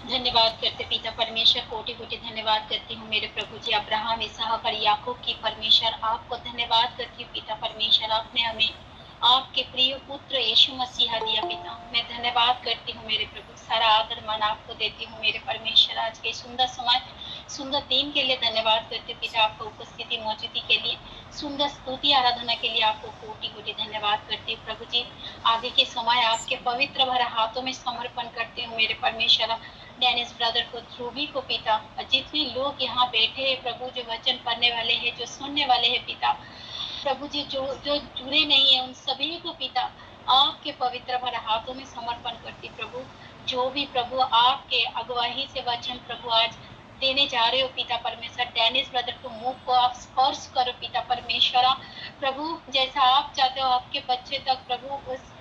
धन्यवाद करते पिता परमेश्वर, कोटि कोटि धन्यवाद करती हूँ मेरे प्रभु जी, अब्राहम इसहाक और याकूब की परमेश्वर, आपको धन्यवाद करती हूँ पिता परमेश्वर, आपने हमें आपके प्रिय पुत्र यीशु मसीहा दिया पिता। मैं धन्यवाद करती हूँ मेरे प्रभु, सारा आदर मान आपको देती हूँ मेरे परमेश्वर। आज के सुंदर समय, सुंदर दिन के लिए धन्यवाद करती हूँ पिता, आपको उपस्थिति मौजूदी के लिए, सुंदर स्तुति आराधना के लिए आपको कोटि कोटि धन्यवाद करती हूँ प्रभु जी। आगे के समय आपके पवित्र भरे हाथों में समर्पण करती हूँ मेरे परमेश्वर। डेनिस ब्रदर को, ध्रुवी को पिता, और जितने लोग यहाँ बैठे हैं प्रभु, जो वचन पढ़ने वाले हैं, जो सुनने वाले हैं पिता, प्रभु जी जो जो जुड़े नहीं है उन सभी को पिता आपके पवित्र भरे हाथों में समर्पण करती प्रभु। जो भी प्रभु आपके अगुवाही से वचन प्रभु आज देने जा रहे हो पिता परमेश्वर, डेनिस ब्रदर को मुंह को आप स्पर्श करो पिता परमेश्वर। प्रभु जैसा आप चाहते हो आपके बच्चे तक प्रभु उस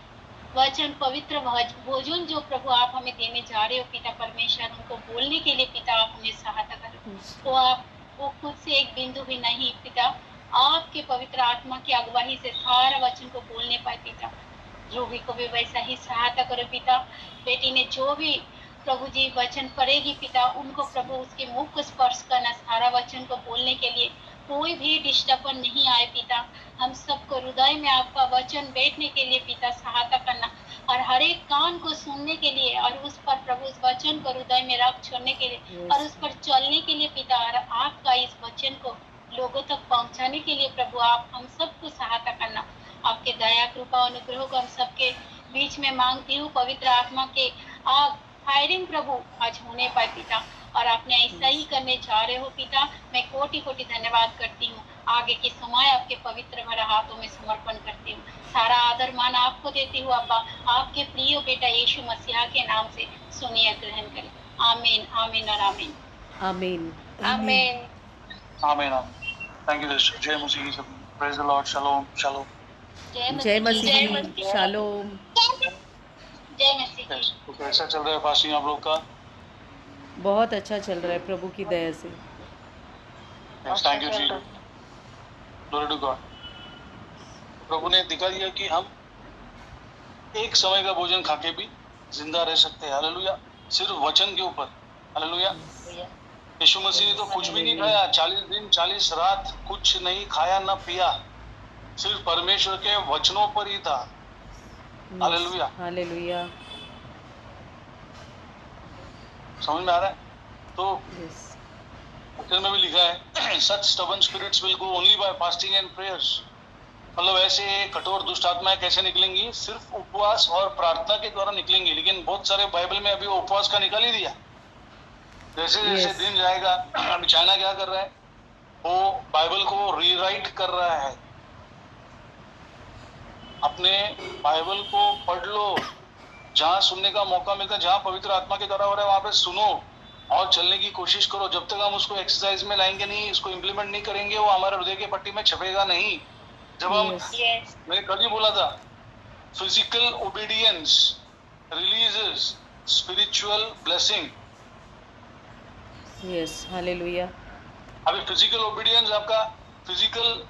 वचन पवित्र भोजन जो प्रभु आप हमें देने जा रहे हो पिता परमेश्वर, उनको बोलने के लिए पिता आप हमें सहायता करो। तो आप वो खुद से एक बिंदु भी नहीं पिता, आपके पवित्र आत्मा की अगुवाई से सारा वचन को बोलने पाए पिता। ध्रुवी को भी वैसा ही सहायता करो पिता। बेटी ने जो भी प्रभु जी वचन पढ़ेगी पिता, उनको प्रभु उसके मुख को स्पर्श करना, सारा वचन को बोलने के लिए कोई भी डिस्टर्बन नहीं आए पिता। हम सबको हृदय में आपका वचन बैठने के लिए पिता सहायता करना, और हर एक कान को सुनने के लिए, और उस पर प्रभु उस वचन को हृदय में रख छोड़ने के लिए, और उस पर चलने के लिए पिता, और आपका इस वचन को लोगों तक पहुंचाने के लिए प्रभु आप हम सबको सहायता करना। आपके दया कृपा अनुग्रह को हम सबके बीच में मांगती हूँ। पवित्र आत्मा के आप फायरिंग प्रभु आज होने पाए पिता, और आपने ऐसा ही करने जा रहे हो पिता। मैं कोटि कोटि धन्यवाद करती हूँ। आगे के समय आपके पवित्र भरे हाथों में समर्पण करती हूँ। सारा आदर मान आपको देती हूँ अब्बा, आपके प्रिय बेटा यीशु मसीहा के नाम से सुनिए, ग्रहण करें। आमीन, आमीन और आमीन। आमीन। आमीन। आमीन। Thank you sister. जय मसीह। Praise the lord. शालोम शालोम। जय मसीह जी, शालोम। जय मसीह जी। तो कैसा चल रहा है फास्टिंग आप लोग का? बहुत अच्छा चल रहा है प्रभु की दया से। थैंक यू जी, ग्लोरी टू गॉड। प्रभु ने दिखा दिया कि हम एक समय का भोजन खाके भी जिंदा रह सकते हैं। हालेलुया। सिर्फ वचन के ऊपर। हालेलुया। यीशु मसीह ने तो कुछ भी नहीं खाया, 40 दिन 40 रात कुछ नहीं खाया ना पिया, सिर्फ परमेश्वर के वचनों पर ही था। हालेलुया। हालेलुया। समझ में आ रहा है? तो वचन में भी लिखा है such stubborn spirits will go only by fasting and prayers। मतलब ऐसे कठोर दुष्ट आत्माएं कैसे निकलेंगी? सिर्फ उपवास और प्रार्थना के द्वारा निकलेंगी। लेकिन बहुत सारे बाइबल में अभी उपवास का निकाल ही दिया। जैसे जैसे दिन जाएगा, अभी चाइना क्या कर रहा है, वो बाइबल को रीराइट कर रहा है। अपने बाइबल को पढ़ लो, जहाँ सुनने का मौका मिलता है, जहाँ पवित्र आत्मा के द्वारा हो रहा है वहां पे सुनो और चलने की कोशिश करो। जब तक हम उसको एक्सरसाइज में लाएंगे नहीं, इसको इम्प्लीमेंट नहीं करेंगे, वो हमारे हृदय की पट्टी में छपेगा नहीं। जब हम मैंने कल ही बोला था, physical obedience releases spiritual blessing. Yes, hallelujah. अभी फिजिकल ओबीडियंस, आपका फिजिकल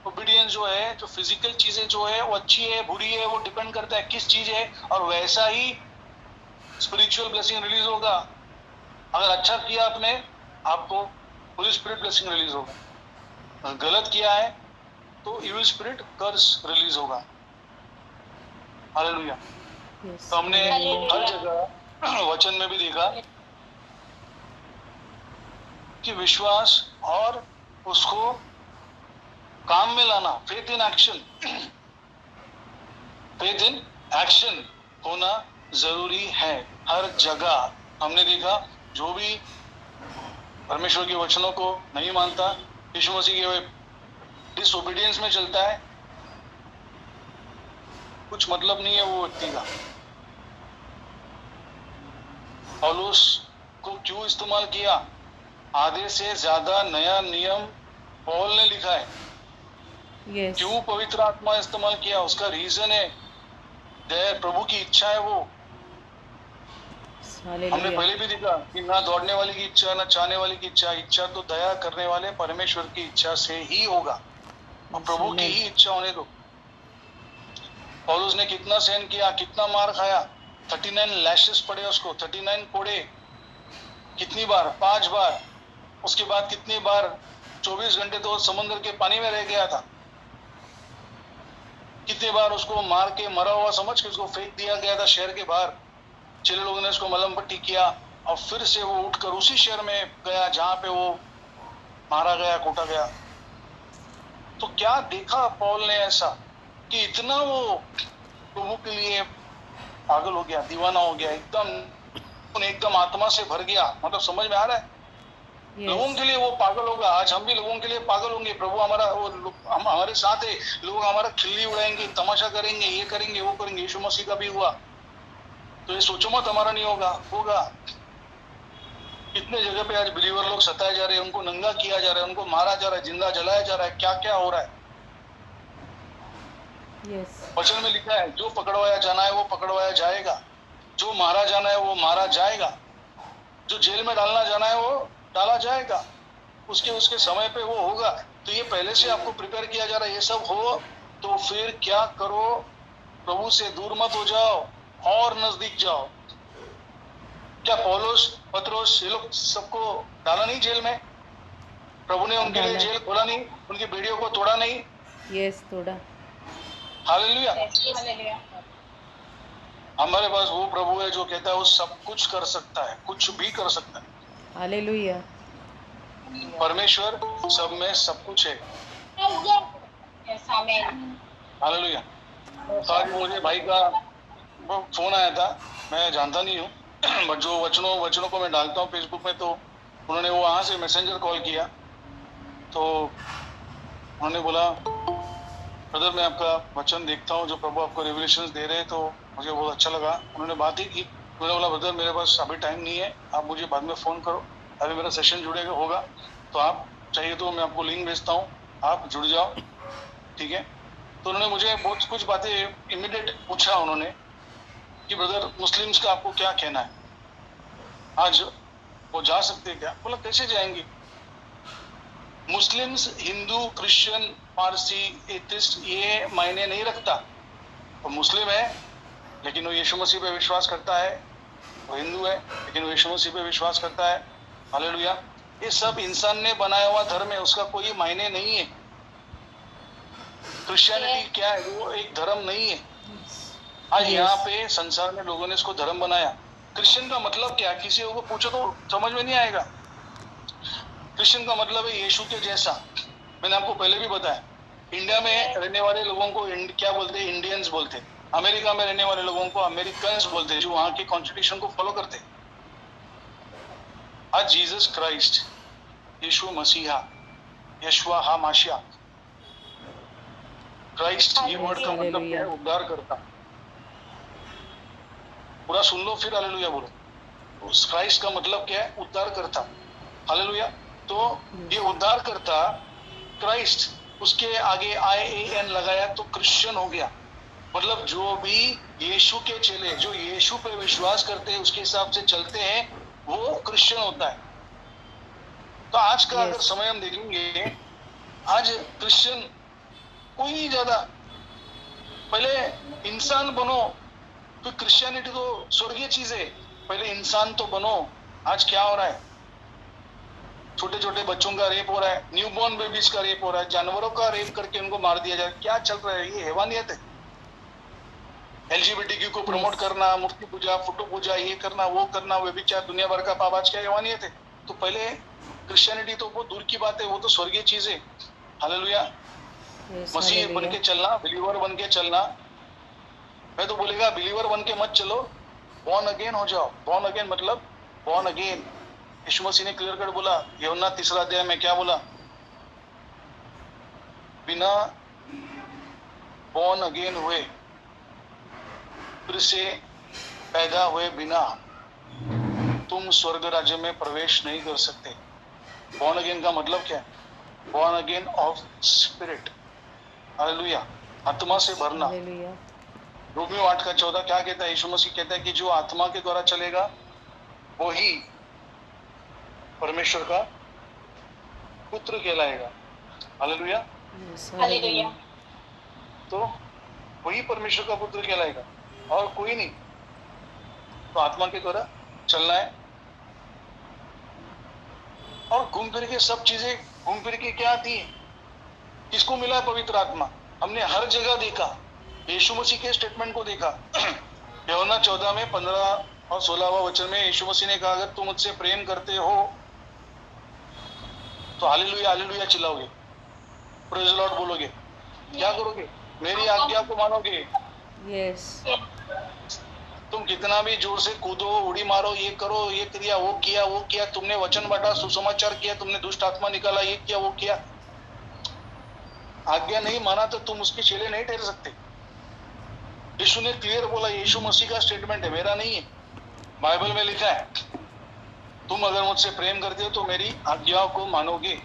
ओबीडियंस जो है, जो फिजिकल चीजें जो है वो अच्छी है बुरी है, वो डिपेंड करता है किस चीज है, और वैसा ही स्पिरिचुअल ब्लेसिंग रिलीज होगा। अगर अच्छा किया आपने, आपको होली स्पिरिट ब्लेसिंग रिलीज होगा। अगर गलत किया है तो इविल स्पिरिट कर्स रिलीज होगा। हालेलुया। तो हमने हर जगह वचन में भी देखा कि विश्वास और उसको काम में लाना, faith in action, faith in action होना जरूरी है हर जगह। हमने देखा जो भी परमेश्वर के वचनों को नहीं मानता, यीशु मसीह के डिसओबीडियंस में चलता है, कुछ मतलब नहीं है वो व्यक्ति का। पौलुस को क्यों इस्तेमाल किया? आधे से ज्यादा नया नियम पौल ने लिखा है। क्यों पवित्र आत्मा इस्तेमाल किया? उसका रीजन है, प्रभु की इच्छा है वो। हमने पहले भी देखा कि ना दौड़ने वाले की इच्छा, ना चाहने वाले की इच्छा, इच्छा तो दया करने वाले परमेश्वर की इच्छा से ही होगा, और प्रभु की ही इच्छा होने दो। पौलुस ने कितना सहन किया, कितना मार खाया, 39 लैशेस पड़े उसको, 39 कोड़े, कितनी बार? 5 बार। उसके बाद कितनी बार? 24 घंटे तो समुद्र के पानी में रह गया था। कितनी बार उसको मार के मरा हुआ समझ के उसको फेंक दिया गया था शहर के बाहर। चेले लोगों ने उसको मलम पट्टी किया और फिर से वो उठकर उसी शहर में गया जहां पे वो मारा गया, कूटा गया। तो क्या देखा पौल ने ऐसा कि इतना वो प्रभु के लिए पागल हो गया, दीवाना हो गया, एकदम आत्मा से भर गया। मतलब समझ में आ रहा है? लोगों के लिए वो पागल होगा। आज हम भी लोगों के लिए पागल होंगे। प्रभु हमारा हम हमारे साथ है। लोग हमारा खिल्ली उड़ाएंगे, तमाशा करेंगे, ये करेंगे, वो करेंगे। यीशु मसीह का भी हुआ, तो ये सोचो मत हमारा नहीं होगा, होगा। कितने जगह पे आज बिलीवर लोग सताए जा रहे हैं, उनको नंगा किया जा रहा है, उनको मारा जा रहा है, जिंदा जलाया जा रहा है, क्या क्या हो रहा है। वचन में लिखा है जो पकड़वाया जाना है वो पकड़वाया जाएगा, जो मारा जाना है वो मारा जाएगा, जो जेल में डालना जाना है वो डाला जाएगा। उसके समय पे वो होगा। तो ये पहले से आपको प्रिपेयर किया जा रहा है। ये सब हो तो फिर क्या करो? प्रभु से दूर मत हो जाओ और नजदीक जाओ। क्या पौलुस, पत्रोस, ये लोग सबको डाला नहीं जेल में? प्रभु ने उनके लिए जेल खोला नहीं? उनकी बेड़ियों को तोड़ा नहीं? यस, तोड़ा। हालेलुया। हालेलुया। हमारे पास वो प्रभु है जो कहता है वो सब कुछ कर सकता है, कुछ भी कर सकता है। हालेलुया। परमेश्वर सब में सब कुछ है। यस, आमीन। हालेलुया। तो आज मुझे भाई का वो फोन आया था, मैं जानता नहीं हूँ बट जो वचनों को मैं डालता हूँ फेसबुक में, तो उन्होंने वो वहाँ से मैसेंजर कॉल किया। तो उन्होंने बोला ब्रदर मैं आपका वचन देखता हूँ जो प्रभु आपको रिवलेशंस दे रहे हैं, तो मुझे बहुत अच्छा लगा। उन्होंने बात ही की। मैंने बोला ब्रदर मेरे पास अभी टाइम नहीं है, आप मुझे बाद में फ़ोन करो, अभी मेरा सेशन जुड़ेगा होगा, तो आप चाहिए तो मैं आपको लिंक भेजता हूँ, आप जुड़ जाओ, ठीक है। तो उन्होंने मुझे बहुत कुछ बातें इमीडिएट पूछा उन्होंने कि ब्रदर मुस्लिम्स का आपको क्या कहना है, आज वो जा सकते हैं क्या? बोला कैसे जाएंगे? Muslims, Hindu, Christian, Parsi, atheist ये मायने नहीं रखता। वो मुस्लिम है लेकिन वो यीशु मसीह पे विश्वास करता है, वो हिंदू है लेकिन वो यीशु मसीह पे विश्वास करता है। हालेलुया। ये सब इंसान ने बनाया हुआ धर्म है, उसका कोई मायने नहीं है। क्रिश्चियनिटी क्या है? वो एक धर्म नहीं है। आज यहाँ पे संसार में लोगों ने इसको धर्म बनाया। क्रिश्चियन का मतलब क्या? किसी को पूछो तो समझ में नहीं आएगा। क्रिश्चियन का मतलब है यीशु के जैसा। मैंने आपको पहले भी बताया, इंडिया में रहने वाले लोगों को क्या बोलते हैं? इंडियंस बोलते हैं। अमेरिका में रहने वाले लोगों को अमेरिकन्स बोलते हैं, जो वहां के कॉन्स्टिट्यूशन को फॉलो करते हैं। आज जीसस क्राइस्ट, यीशु मसीहा, यशवा हा माशिया, क्राइस्ट, ये वर्ड का मतलब क्या है? उद्धार करता। पूरा सुन लो फिर हालेलुया बोलो। उस क्राइस्ट का मतलब क्या है? उद्धार करता। हालेलुया। तो ये उद्धार करता क्राइस्ट, उसके आगे IAN लगाया तो क्रिश्चियन हो गया। मतलब जो भी यीशु के चेले, जो यीशु पे विश्वास करते हैं, उसके हिसाब से चलते हैं, वो क्रिश्चियन होता है। तो आज का अगर समय हम देखेंगे, आज क्रिश्चियन कोई नहीं ज्यादा। पहले इंसान बनो, तो क्रिश्चियनिटी तो स्वर्गीय चीज है, पहले इंसान तो बनो। आज क्या हो रहा है? छोटे छोटे बच्चों का रेप हो रहा है, न्यूबॉर्न बेबीज का रेप हो रहा है, जानवरों का रेप करके उनको मार दिया जाए। क्या चल रहा है? ये हैवानियत है। LGBTQ को प्रमोट करना, मूर्ति पूजा, फोटो पूजा, ये करना, वो करना, व्यभिचार, दुनिया भर का पाप। आज क्या हैवानियत है? तो पहले क्रिश्चियनिटी तो बहुत दूर की बात है, वो तो स्वर्गीय चीज है। हालेलुया। मसीह बन के चलना, बिलीवर बन के चलना। मैं तो बोलेगा बिलीवर बन के मत चलो, बॉर्न अगेन हो जाओ। बॉर्न अगेन मतलब बॉर्न अगेन। यीशु मसीह ने क्लियर कट बोला, यूहन्ना 3 अध्याय में क्या बोला? बिना बॉर्न अगेन हुए, फिर से पैदा हुए बिना तुम स्वर्ग राज्य में प्रवेश नहीं कर सकते। बॉर्न अगेन का मतलब क्या है? Born again of spirit. Hallelujah. आत्मा से भरना। रोमियो 8:14 क्या कहता है? यीशु मसीह कहता है कि जो आत्मा के द्वारा चलेगा वो ही परमेश्वर का पुत्र कहलाएगा। हालेलुया। हालेलुया। तो वही परमेश्वर का पुत्र कहलाएगा और कोई नहीं। तो आत्मा के द्वारा चलना है। और घूम फिर के सब चीजें घूम फिर के क्या आती है? किसको मिला है पवित्र आत्मा? हमने हर जगह देखा, यीशु मसीह के स्टेटमेंट को देखा। यूहन्ना 14 में 15 और 16वां वचन में यीशु मसीह ने कहा, अगर तुम मुझसे प्रेम करते हो तो हालेलुया हालेलुया चिल्लाओगे, प्रेज द लॉर्ड बोलोगे, क्या करोगे? मेरी आज्ञा को मानोगे। यस, तुम कितना भी जोर से कूदो, उड़ी मारो, ये करो, ये क्रिया, वो किया, तुमने वचन बांटा, सुसमाचार किया, तुमने दुष्ट आत्मा निकाला, ये किया, वो किया, आज्ञा नहीं माना तो तुम उसके चेले नहीं ठहर सकते। यीशु ने क्लियर बोला, यीशु मसीह का स्टेटमेंट है, मेरा नहीं है, बाइबल में लिखा है, तुम अगर मुझसे प्रेम करते हो तो मेरी आज्ञाओं को मानोगे,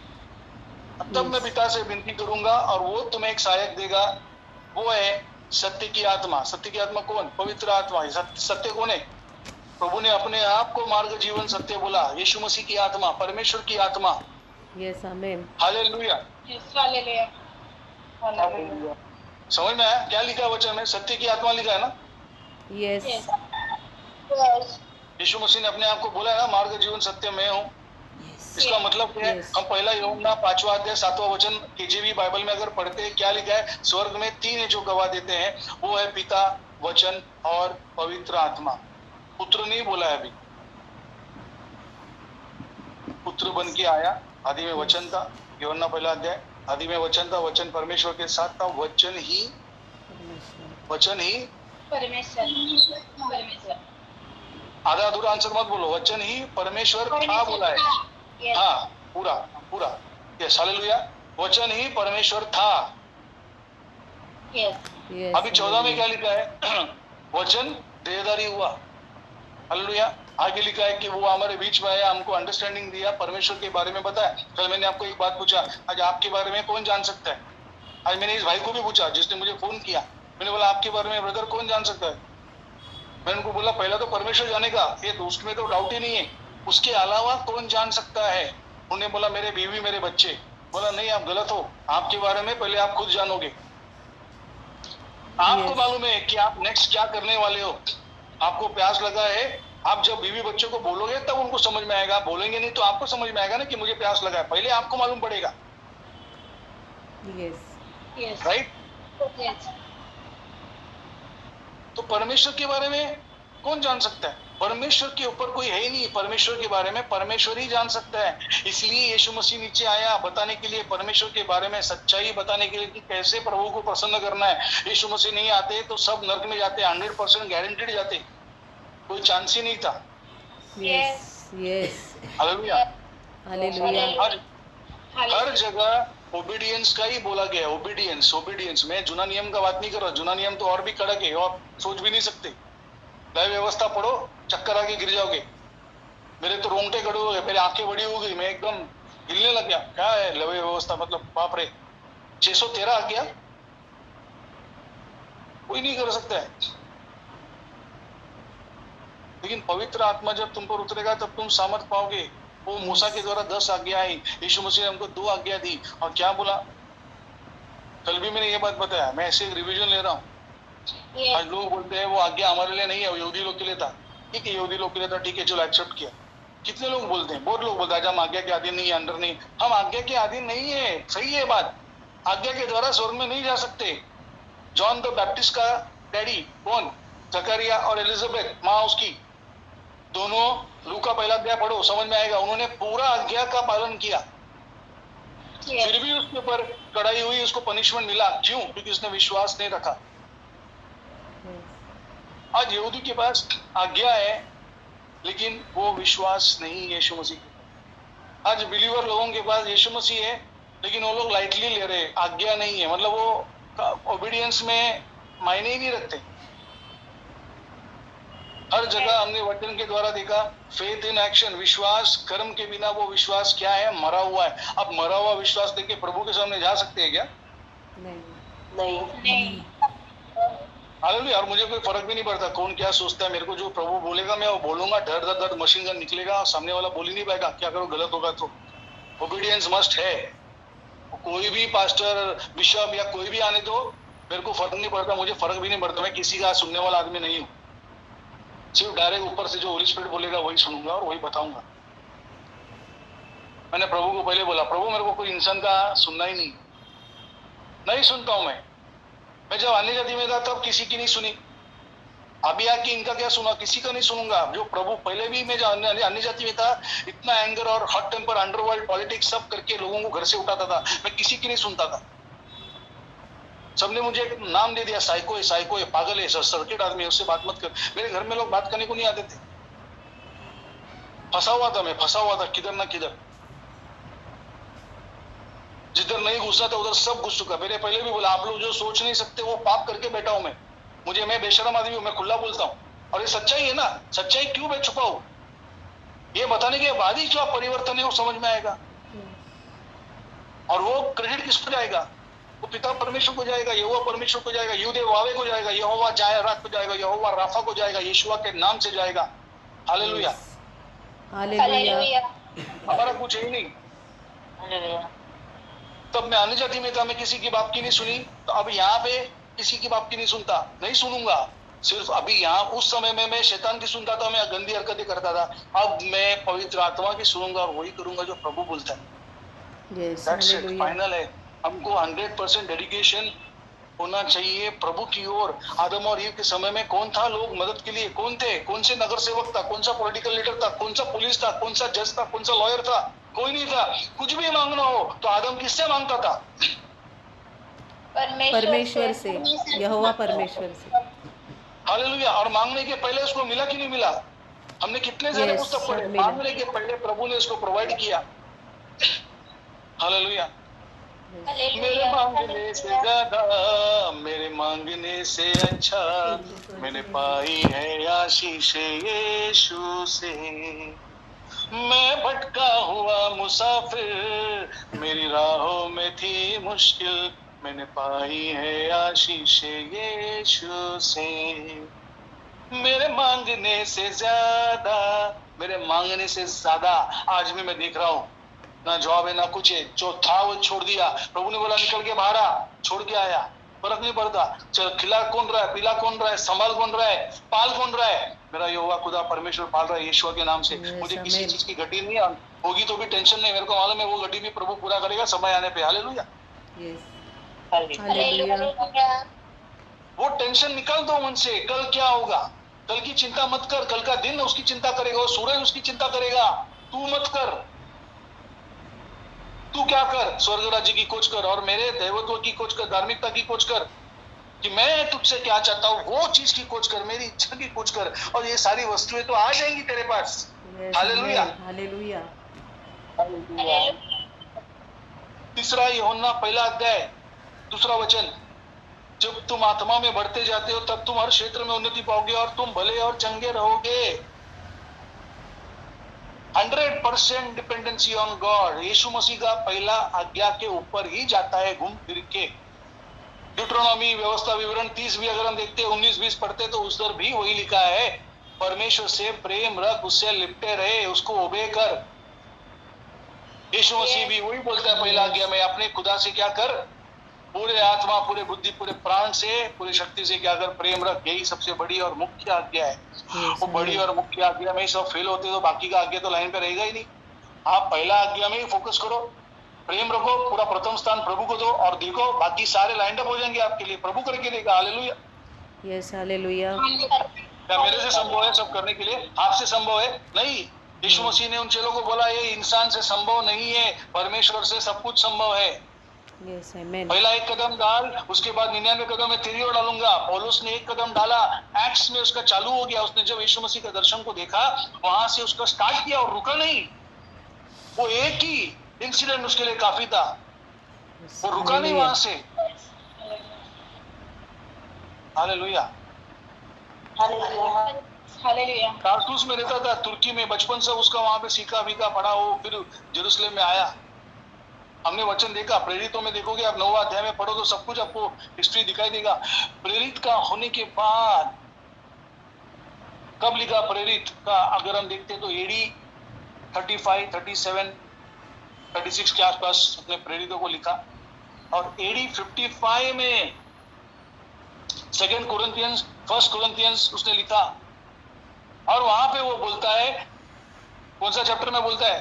तब मैं पिता से विनती करूंगा और वो तुम्हें एक सहायक देगा, वो है सत्य की आत्मा। सत्य की आत्मा कौन? पवित्र आत्मा। सत्य कौन है? प्रभु ने अपने आप को मार्ग जीवन सत्य बोला, यीशु मसीह की आत्मा, परमेश्वर की आत्मा। यस, आमीन, हालेलुया, हालेलुया। समझ में आया क्या लिखा है वचन में? सत्य की आत्मा लिखा है ना। यस, यीशु मसीह ने अपने आप को बोला है ना, मार्ग जीवन सत्य मैं हूँ। इसका मतलब क्या है? Yes. हम पहला यूहन्ना 5वां अध्याय 7वां वचन केजेवी बाइबल में अगर पढ़ते हैं, क्या लिखा है? स्वर्ग में 3 जो गवाह देते हैं, वो है पिता, वचन और पवित्र आत्मा। पुत्र नहीं बोला है अभी, पुत्र बन के आया, आदि में वचन था, यूहन्ना पहला अध्याय, आदि में वचन था, वचन परमेश्वर के साथ था, वचन ही परमेश्वर। आधा अधूरा आंसर मत बोलो, वचन ही परमेश्वर था बोला है। हाँ, पूरा पूरा, यस, हालेलुया। वचन ही परमेश्वर था। यस, अभी 14 में क्या लिखा है? वचन देहधारी हुआ, हालेलुया। आगे लिखा है कि वो हमारे बीच में आया, हमको अंडरस्टैंडिंग दिया, परमेश्वर के बारे में बताया। कल मैंने आपको एक बात पूछा, आज आपके बारे में कौन जान सकता है? आज मैंने इस भाई को भी पूछा जिसने मुझे फोन किया, मैंने बोला आपके बारे में ब्रदर कौन जान सकता है? मैंने उनको बोला पहला तो परमेश्वर जानेगा, ये उसमें तो डाउट ही नहीं है, उसके अलावा कौन जान सकता है? उन्होंने बोला मेरे बीवी, मेरे बच्चे। बोला नहीं, आप गलत हो, आपके बारे में पहले आप खुद जानोगे। आपको मालूम है कि आप नेक्स्ट क्या करने वाले हो, आपको प्यास लगा है, आप जब बीवी बच्चों को बोलोगे तब उनको समझ में आएगा, बोलेंगे नहीं तो आपको समझ में आएगा ना कि मुझे प्यास लगा है, पहले आपको मालूम पड़ेगा। Yes, right? तो परमेश्वर के बारे में कौन जान सकता है? परमेश्वर के ऊपर कोई है ही नहीं, परमेश्वर के बारे में परमेश्वर ही जान सकता है। इसलिए यीशु मसीह नीचे आया बताने के लिए, परमेश्वर के बारे में सच्चाई बताने के लिए कि कैसे प्रभु को प्रसन्न करना है। यीशु मसीह नहीं आते तो सब नरक में जाते, 100% गारंटीड जाते, कोई चांस ही नहीं था। यस, यस, हालेलुया, हालेलुया, हर जगह ओबीडियंस का ही बोला गया है। Obedience, obedience. मैं जुना नियम का बात नहीं कर रहा, जुना नियम तो और भी कड़क है, और सोच भी नहीं सकते। नई व्यवस्था पढ़ो, चक्कर आके गिर जाओगे। मेरे तो रोंगटे खड़े हो गए, मेरी आंखें बड़ी हो गई, मैं एकदम हिलने लग गया। क्या है नई व्यवस्था? मतलब बाप रे, 613 आ गया, कोई नहीं कर सकता है। लेकिन पवित्र आत्मा जब तुम पर उतरेगा तब तुम सामर्थ पाओगे। वो मूसा के द्वारा 10 आज्ञा आई, यीशु मसीह ने हमको 2 आज्ञा दी। और क्या बोला? कल भी मैंने ये बात बताया, मैं ऐसे रिवीजन ले रहा हूँ। आज लोग बोलते हैं वो आज्ञा हमारे लिए नहीं है, वो यहूदी लोग के लिए था। ठीक है, यहूदी लोग के लिए था, ठीक है, चलो एक्सेप्ट किया। कितने लोग बोलते हैं? बहुत लोग बोलते हैं हम आज्ञा के अधीन नहीं है, अंडर नहीं। हम आज्ञा के अधीन नहीं है, सही है बात। आज्ञा के द्वारा स्वर्ग में नहीं जा सकते। जॉन द बैप्टिस्ट का डैडी कौन? जकरिया और एलिजाबेथ, माँ उसकी, दोनों। लूका पहला अध्याय पढ़ो, समझ में आएगा। उन्होंने पूरा आज्ञा का पालन किया, फिर भी उसके ऊपर कड़ाई हुई, उसको पनिशमेंट मिला। क्यों? क्योंकि उसने विश्वास नहीं रखा। आज यहूदी के पास आज्ञा है लेकिन वो विश्वास नहीं यीशु मसीह के। आज बिलीवर लोगों के पास यीशु मसीह है लेकिन वो लोग लाइटली ले रहे, आज्ञा नहीं है, मतलब वो ओबीडियंस में मायने ही नहीं रखते। हर जगह हमने वचन के द्वारा देखा, फेथ इन एक्शन, विश्वास कर्म के बिना वो विश्वास क्या है? मरा हुआ है। अब मरा हुआ विश्वास लेके प्रभु के सामने जा सकते हैं क्या? नहीं, हालेलुया। और मुझे कोई फर्क भी नहीं पड़ता कौन क्या सोचता है। मेरे को जो प्रभु बोलेगा मैं वो बोलूंगा, डर दर दर मशीन गन निकलेगा, सामने वाला बोल ही नहीं पाएगा। क्या करो, गलत होगा तो। ओबीडियंस मस्ट है। कोई भी पास्टर, बिशप या कोई भी आने दो, मेरे को फर्क नहीं पड़ता, मुझे फर्क भी नहीं पड़ता। मैं किसी का सुनने वाला आदमी नहीं हूँ, सिर्फ डायरेक्ट ऊपर से जो होली स्पिरिट बोलेगा वही सुनूंगा और वही बताऊंगा। मैंने प्रभु को पहले बोला, प्रभु मेरे को कोई इंसान का सुनना ही नहीं सुनता हूं मैं जब अन्य जाति में था तब किसी की नहीं सुनी, अभी आके इनका क्या सुना, किसी का नहीं सुनूंगा। जो प्रभु पहले भी मैं जब अन्य जाति में था, इतना एंगर और हॉट टेम्पर, अंडरवर्ल्ड पॉलिटिक्स सब करके लोगों को घर से उठाता था, मैं किसी की नहीं सुनता था। सबने मुझे एक नाम दे दिया, साइको है, पागल है, सर्किट आदमी है, उससे बात मत कर। मेरे घर में लोग बात करने को नहीं आते थे, फंसा हुआ था किधर ना किधर, जिधर नहीं घुसना था उधर सब घुस चुका। मैंने पहले भी बोला, आप लोग जो सोच नहीं सकते वो पाप करके बैठा हूं मैं बेशरम आदमी हूं, मैं खुला बोलता हूं, और ये सच्चाई है ना। सच्चाई क्यों मैं छुपाऊं, ये बताने के बाद ही जो परिवर्तन है वो समझ में आएगा। और वो क्रेडिट किसको जाएगा, वो पिता परमेश्वर को जाएगा, यहोवा परमेश्वर को जाएगा, यूदे वावे को जाएगा, यहोवा जायरात को जाएगा, यहोवा राफा को जाएगा, यीशुआ के नाम से जाएगा। Hallelujah, hallelujah. हमारा कुछ है ही नहीं। तब मैं अन्य जाति में था, मैं किसी की बाप की नहीं सुनी, तो अब यहाँ पे किसी की बाप की नहीं सुनता, नहीं सुनूंगा। सिर्फ अभी यहाँ उस समय में मैं शैतान की सुनता था, मैं गंदी हरकतें करता था, अब मैं पवित्र आत्मा की सुनूंगा और वही करूंगा जो प्रभु बोलता है। That's it, फाइनल है। हमको 100% डेडिकेशन होना चाहिए प्रभु की ओर। आदम और ईव के समय में कौन था, लोग मदद के लिए कौन थे, कौन से नगर सेवक था, कौन सा पॉलिटिकल लीडर था, कौन सा पुलिस था, कौन सा जज था, कौन सा लॉयर था, कोई नहीं था। कुछ भी मांगना हो तो आदम किससे मांगता था, परमेश्वर से, यहोवा परमेश्वर से। हालेलुया। और मांगने के पहले उसको मिला कि नहीं मिला, हमने कितने सारे पुस्तक पढ़े, मांगने के पहले प्रभु ने उसको प्रोवाइड किया। हालेलुया। मेरे मांगने से ज्यादा, मेरे मांगने से अच्छा मैंने पाई है आशीष यीशु से। मैं भटका हुआ मुसाफिर, मेरी राहों में थी मुश्किल, मैंने पाई है आशीष यीशु से। मेरे मांगने से ज्यादा, मेरे मांगने से ज्यादा आज भी मैं देख रहा हूँ, ना जॉब है ना कुछ है, जो था वो छोड़ दिया। प्रभु ने बोला निकल के बाहर आ, छोड़ के आया, फर्क नहीं पड़ता। चल, खिला कौन रहा है, पिला कौन रहा है, संभाल कौन रहा है, पाल कौन रहा है, मेरा यहोवा खुदा परमेश्वर पाल रहा है यीशु के नाम से। मुझे किसी चीज की घटी नहीं होगी तो भी टेंशन नहीं, मेरे को मालूम है वो घटी भी प्रभु पूरा करेगा समय आने पे। Hallelujah, hallelujah. वो टेंशन निकाल दो मन से। कल क्या होगा, कल की चिंता मत कर, कल का दिन उसकी चिंता करेगा, सूरज उसकी चिंता करेगा, तू मत कर। तू क्या कर, स्वर्ग राज्य की खोज कर और मेरे दैवत्व की खोज कर, धार्मिकता की खोज कर, कि मैं तुझसे क्या चाहता हूँ वो चीज की खोज कर, मेरी इच्छा की खोज कर, और ये सारी वस्तुएं तो आ जाएंगी तेरे पास। Hallelujah, hallelujah. तीसरा यूहन्ना पहला अध्याय दूसरा वचन, जब तुम आत्मा में बढ़ते जाते हो तब तुम हर क्षेत्र में उन्नति पाओगे और तुम भले और चंगे रहोगे। 100% डिपेंडेंसी ऑन गॉड। यीशु मसीह का पहला आज्ञा के ऊपर ही जाता है घूम फिर के। ड्यूटरोनॉमी व्यवस्था विवरण 30 भी अगर हम देखते हैं, 19-20 पढ़ते तो उस पर भी वही लिखा है, परमेश्वर से प्रेम रख, उससे लिपटे रहे, उसको ओबे कर। यीशु मसीह भी वही बोलता है पहला आज्ञा में, अपने खुदा से क्या कर, पूरे आत्मा, पूरे बुद्धि, पूरे प्राण से, पूरी शक्ति से क्या कर, प्रेम रख। यही सबसे बड़ी और मुख्य आज्ञा है। वो बड़ी और मुख्य आज्ञा में ही सब फेल होते तो बाकी का आज्ञा तो लाइन पे रहेगा ही नहीं। आप पहला आज्ञा में ही फोकस करो, प्रेम रखो, पूरा प्रथम स्थान प्रभु को दो, और देखो बाकी सारे लाइंड अप हो जाएंगे आपके लिए, प्रभु करके देगा। Hallelujah, yes, hallelujah. क्या मेरे से संभव है सब करने के लिए? आपसे संभव है नहीं। यीशु मसीह ने उन चेलों को बोला ये इंसान से संभव नहीं है, परमेश्वर से सब कुछ संभव है। यस, आमीन। पहला एक कदम डाल, उसके बाद 99 कदम मैं तेरी ओर डालूंगा। पौलुस ने एक कदम डाला, एक्ट्स में उसका चालू हो गया। उसने जब यीशु मसीह के दर्शन को देखा, वहां से उसका स्टार्ट किया और रुका नहीं। वो एक ही इंसिडेंट उसके लिए काफी था, वो रुका नहीं वहां से। Hallelujah, hallelujah. कारतूस में रहता था, तुर्की में, बचपन से उसका वहां पे सीखा वीखा पढ़ा, वो फिर जेरूसलम में आया। हमने वचन देखा, प्रेरितों में देखोगे आप 9वां अध्याय में पढ़ो तो सब कुछ आपको हिस्ट्री दिखाई देगा। प्रेरित का होने के बाद कब लिखा प्रेरित का, अगर हम देखते तो एडी 35, 37, 36 के आसपास अपने प्रेरितों को लिखा, और एडी 55 में सेकेंड कोरिंथियंस, फर्स्ट कोरिंथियंस उसने लिखा। और वहां पे वो बोलता है, कौन सा चैप्टर में बोलता है,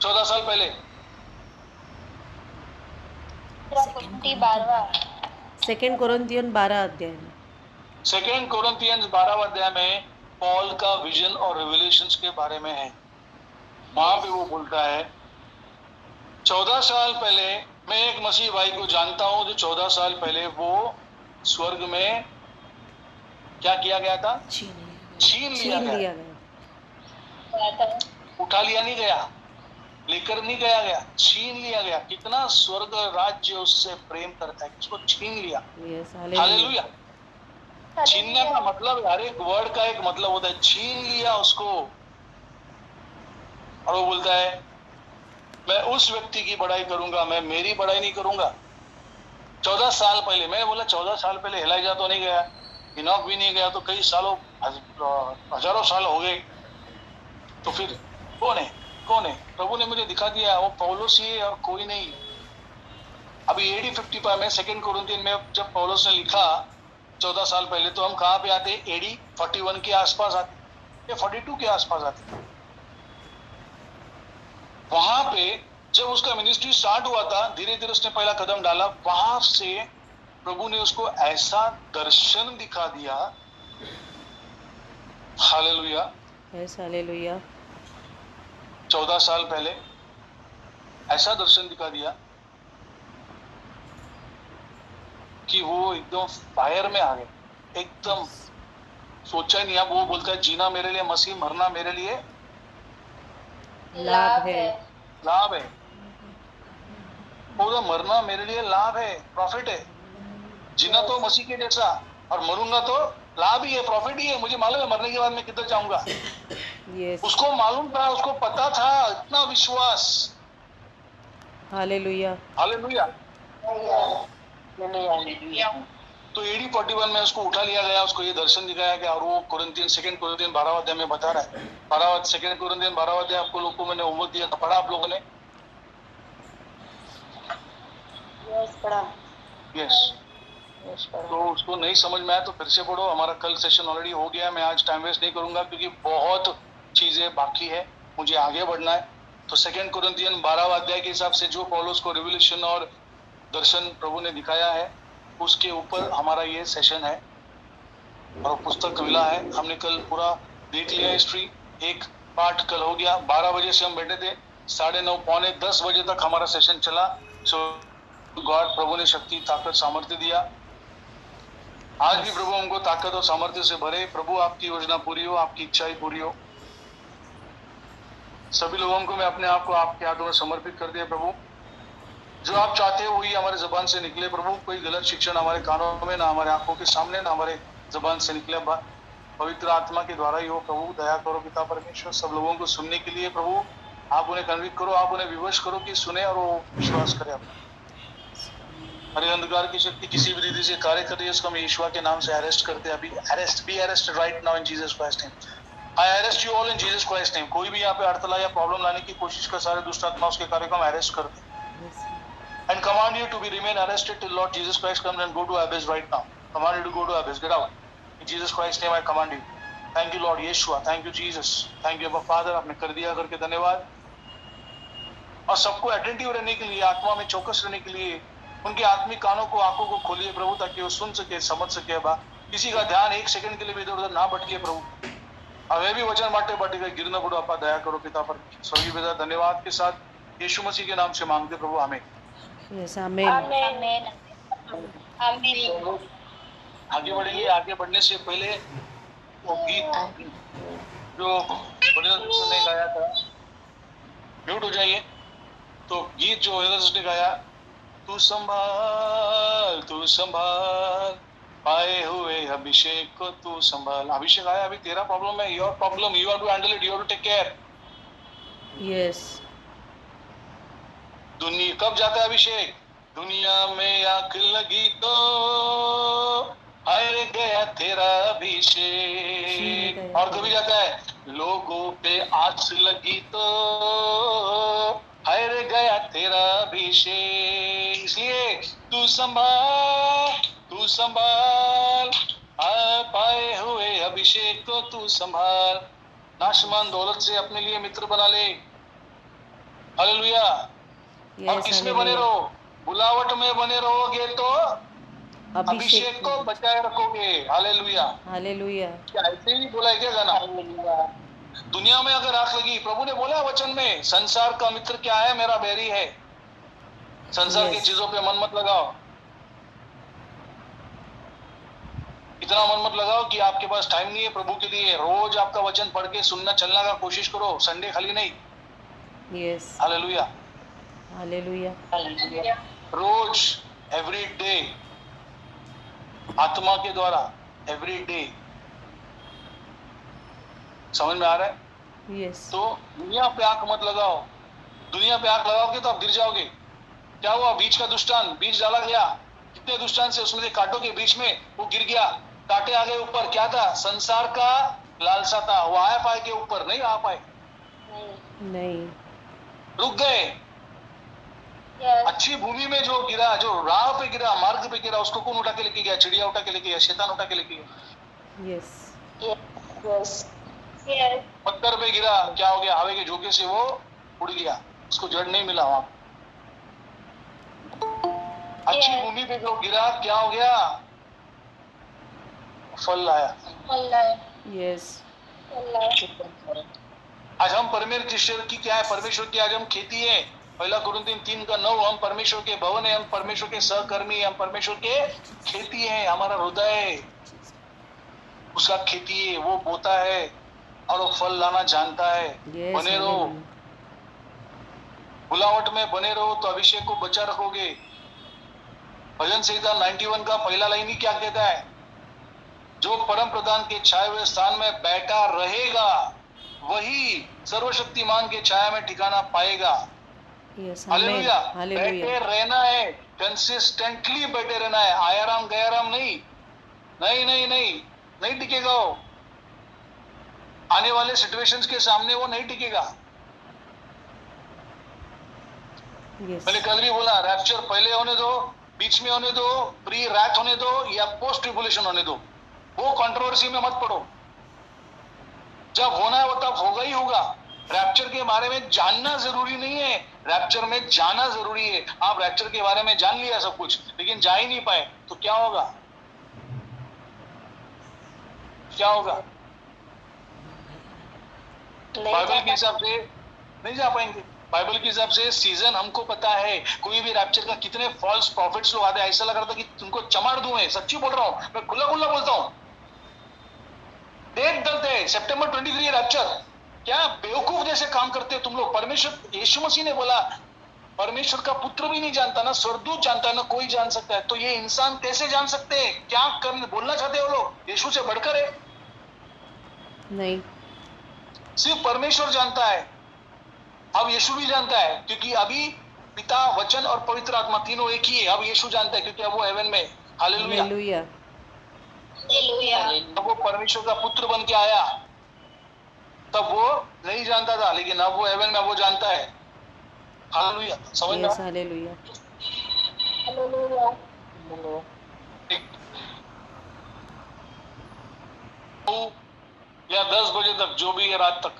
14 साल पहले? सेकेंड कोरिन्थियन 12 अध्याय में। 2 कोरिन्थियंस 12 अध्याय में पॉल का विजन और रिवलेशंस के बारे में है। वहां पे वो बोलता है 14 साल पहले मैं एक मसीह भाई को जानता हूं जो 14 साल पहले वो स्वर्ग में क्या किया गया था? छीन लिया गया। उठा लिया नहीं गया, लेकर नहीं गया, छीन लिया गया। कितना स्वर्ग राज्य उससे प्रेम करता है, उसको छीन लिया। हालेलुया। छीनने का मतलब, हर एक वर्ड का एक मतलब होता है। छीन लिया उसको। और वो बोलता है मैं उस व्यक्ति की बड़ाई करूंगा, मैं मेरी बड़ाई नहीं करूंगा। 14 साल पहले, मैं बोला 14 साल पहले एलाइजा तो नहीं गया, इनॉक भी नहीं गया, तो कई सालों, हजारों साल हो गए। तो फिर कौन है? प्रभु ने मुझे दिखा दिया, वो पौलुस ही है और कोई नहीं। अभी AD 55 में 2 कोरिन्थियन में जब पौलुस ने लिखा 14 साल पहले, तो हम कहाँ पे आते? AD 41 के आसपास आते या 42 के आसपास आते। वहां पे जब उसका मिनिस्ट्री स्टार्ट हुआ था, धीरे धीरे उसने पहला कदम डाला। वहां से प्रभु ने उसको ऐसा दर्शन दिखा दिया। Hallelujah, hallelujah. 14 साल पहले ऐसा दर्शन दिखा दिया कि वो एकदम फायर में आ गए। एकदम सोचा ही नहीं। अब वो बोलता है जीना मेरे लिए मसीह, मरना मेरे लिए लाभ है। लाभ है। मरना मेरे लिए लाभ है, प्रॉफिट है। जीना तो मसीह के जैसा, और मरूंगा तो लाभ ही है, प्रॉफिट ही है। मुझे मालूम है मरने के बाद मैं किधर जाऊंगा। उसको मालूम था, उसको पता था, इतना विश्वास। Hallelujah, hallelujah. तो AD 41 में उसको उठा लिया गया, उसको ये दर्शन दिखाया गया। और वो 2 कोरिन्थियन 12 अध्याय में बता रहा है। 2 कोरिन्थियन 12 अध्याय आपको लोगों को मैंने होमवर्क दिया था, पढ़ा आप लोगों ने? यस। तो उसको नहीं समझ में आया तो फिर से पढ़ो। हमारा कल सेशन ऑलरेडी हो गया है। मैं आज टाइम वेस्ट नहीं करूंगा क्योंकि बहुत चीजें बाकी है, मुझे आगे बढ़ना है। तो 2 कोरिन्थियन 12 अध्याय के हिसाब से जो पौलुस को रिवलेशन और दर्शन प्रभु ने दिखाया है, उसके ऊपर हमारा ये सेशन है और पुस्तक मिला है। हमने कल पूरा देख लिया हिस्ट्री। एक पार्ट कल हो गया। 12 बजे से हम बैठे थे, 9:30 पौने 10 बजे तक हमारा सेशन चला। सो गॉड, प्रभु ने शक्ति, ताकत, सामर्थ्य दिया। आज भी प्रभु हमको ताकत और सामर्थ्य से भरे। प्रभु आपकी योजना पूरी हो, आपकी इच्छाएं पूरी हो। सभी लोगों को मैं अपने आप को आपके हाथों में समर्पित कर दिया। प्रभु, जो आप चाहते हो वही हमारे जबान से निकले। प्रभु, कोई गलत शिक्षण हमारे कानों में, ना हमारे आंखों के सामने, ना हमारे जबान से निकले, पवित्र आत्मा के द्वारा ही हो। प्रभु दया करो पिता परमेश्वर, सब लोगों को सुनने के लिए प्रभु आप उन्हें कन्विक्ट करो, आप उन्हें विवश करो कि सुने और वो विश्वास करें। हरे अंधकार की शक्ति किसी भी रीति से कार्य कर रही है, उसको हम यीशु के नाम से अरेस्ट करते हैं। अभी be arrested right now in Jesus Christ name. I arrest you all in Jesus Christ name. कोई भी यहाँ पे अड़तला या प्रॉब्लम लाने की कोशिश कर, सारे दुष्ट आत्मा उसके कार्य को हम अरेस्ट करते हैं। And command you to be remain arrested till Lord Jesus Christ comes and go to abyss right now. Command you to go to abyss. Get out. In Jesus Christ's name I command you. Thank you Lord Yeshua. Thank you Jesus. Thank you Abba Father. आपने कर दिया करके धन्यवाद। और सबको attentive रहने के लिए, आत्मा में चौकस रहने के लिए, उनके आत्मिक कानों को, आंखों को खोलिए प्रभु, ताकि वो सुन सके, समझ सके। अब्बा, किसी का ध्यान एक सेकंड के लिए भी इधर उधर ना भटके प्रभु। हमें भी वचन बांटे बांटे गिर न पड़ो। अब्बा दया करो पिता पर। स्वर्गीय पिता, धन्यवाद के साथ यीशु मसीह के नाम से मांगते प्रभु, आमीन। यस, आमीन। आमीन। आमीन। आगे बढ़ेंगे। आगे बढ़ने से पहले वो गीत जो ने गाया था, म्यूट हो जाइए। तो गीत जो ने गाया, तू संभाल, तू संभाल, पाए हुए अभिषेक को तू संभाल। अभिषेक आया, अभी तेरा प्रॉब्लम है, your problem, you have to handle it, you have to take care. Yes. दुनिया कब जाता है अभिषेक? दुनिया में आग लगी तो हाय गया तेरा अभिषेक। और कभी जाता है, लोगों पे आस लगी तो हाय गया तेरा अभिषेक। इसलिए तू संभाल, तू संभाल, पाए हुए अभिषेक को तू संभाल। नाशमान दौलत से अपने लिए मित्र बना ले। हालेलुया। अब यस किसमें बने रहो? बुलावट में बने रहोगे तो अभिषेक को बचाए रखोगे। हालेलुया। हालेलुया। क्या ऐसे ही बोला है क्या गाना? दुनिया में अगर आग लगी, प्रभु ने बोला वचन में, संसार का मित्र क्या है? मेरा बैरी है। संसार की Yes. चीजों पे मन मत लगाओ। इतना मन मत लगाओ कि आपके पास टाइम नहीं है प्रभु के लिए। रोज आपका वचन पढ़ के सुनना चलना का कोशिश करो, संडे खाली नहीं। Yes. हालेलुया। Hallelujah. रोज, एवरी डे, आत्मा के द्वारा, एवरी डे। समझ में आ रहा है? Yes. तो दुनिया पे आंख मत लगाओ। दुनिया पे आंख लगाओगे तो आप गिर जाओगे। क्या हुआ? बीज का दुष्टान, बीज डाला गया, कितने दुष्टान से उसमें से कांटों के बीच में वो गिर गया, कांटे आ गए ऊपर। क्या था? संसार का लालसा था। वो आ पाए के ऊपर नहीं आ पाए, नहीं। रुक गए। अच्छी भूमि में जो गिरा, जो राह पे गिरा, मार्ग पे गिरा, उसको कौन उठा के लेके गया? चिड़िया उठा के लेके गया, शैतान उठा के लेके गया। Yes. पत्थर पे गिरा, क्या हो गया? हवा के झोंके से वो उड़ गया, उसको जड़ नहीं मिला वहां। अच्छी भूमि पे जो गिरा, क्या हो गया? फल लाया। Yes. आज हम परमेश्वर की क्या है? परमेश्वर की आज हम खेती है। 1 कुरिन्थियों 3:9, हम परमेश्वर के भवन है, हम परमेश्वर के सहकर्मी है, हम परमेश्वर के खेती है। हमारा हृदय उसका खेती है, वो बोता है और वो फल लाना जानता है। Yes. बने रहो, Hallelujah. बुलावट में बने रहो तो अभिषेक को बचा रखोगे। भजन संहिता 91 का पहला लाइन ही क्या कहता है? जो परम प्रधान के छाए हुए स्थान में बैठा रहेगा, वही सर्वशक्तिमान के छाया में ठिकाना पाएगा। Yes. Amen. हालेलुया। Hallelujah. बैठे रहना है, कंसिस्टेंटली बैठे रहना है। आयाराम गयाराम नहीं, नहीं नहीं नहीं, नहीं टिकेगा वो। आने वाले सिचुएशंस के सामने वो नहीं टिकेगा। Yes. मैंने कल भी बोला, रैप्चर पहले होने दो, बीच में होने दो, प्री रैथ होने दो या पोस्ट ट्रिब्युलेशन होने दो, वो कंट्रोवर्सी में मत पड़ो। जब होना है वो तब होगा ही होगा। रैप्चर के बारे में जानना जरूरी नहीं है, रैप्चर में जाना जरूरी है। आप रैप्चर के बारे में जान लिया सब कुछ, लेकिन जा ही नहीं पाए तो क्या होगा? क्या होगा? बाइबल के हिसाब से नहीं जा पाएंगे। बाइबल के हिसाब से सीजन हमको पता है। कोई भी रैप्चर का कितने फॉल्स प्रॉफिट्स लोग आते हैं, ऐसा लग रहा था कि तुमको चमार दूं है। सच्ची बोल रहा हूं, मैं खुला खुला बोलता हूं। डेट दर्द है, सितंबर 23 रैप्चर। क्या बेवकूफ जैसे काम करते हो तुम लोग। परमेश्वर यीशु मसीह ने बोला, परमेश्वर का पुत्र भी नहीं जानता, ना स्वर्गदूत जानता है, ना कोई जान सकता है। तो ये इंसान कैसे जान सकते हैं? क्या करने बोलना चाहते हो लोग? यीशु से बढ़कर है? नहीं। सिर्फ परमेश्वर जानता है। अब यीशु भी जानता है, क्योंकि अभी पिता, वचन और पवित्र आत्मा तीनों एक ही है। अब यीशु जानता है, क्योंकि अब वो हेवन में। हालेलुया। Hallelujah. तब वो परमेश्वर का पुत्र बन के आया, तब वो नहीं जानता था, लेकिन अब वो हेवन में, वो जानता है। हालेलुया। समझ में? Yes. Hallelujah. या 10 बजे तक, जो भी है रात तक,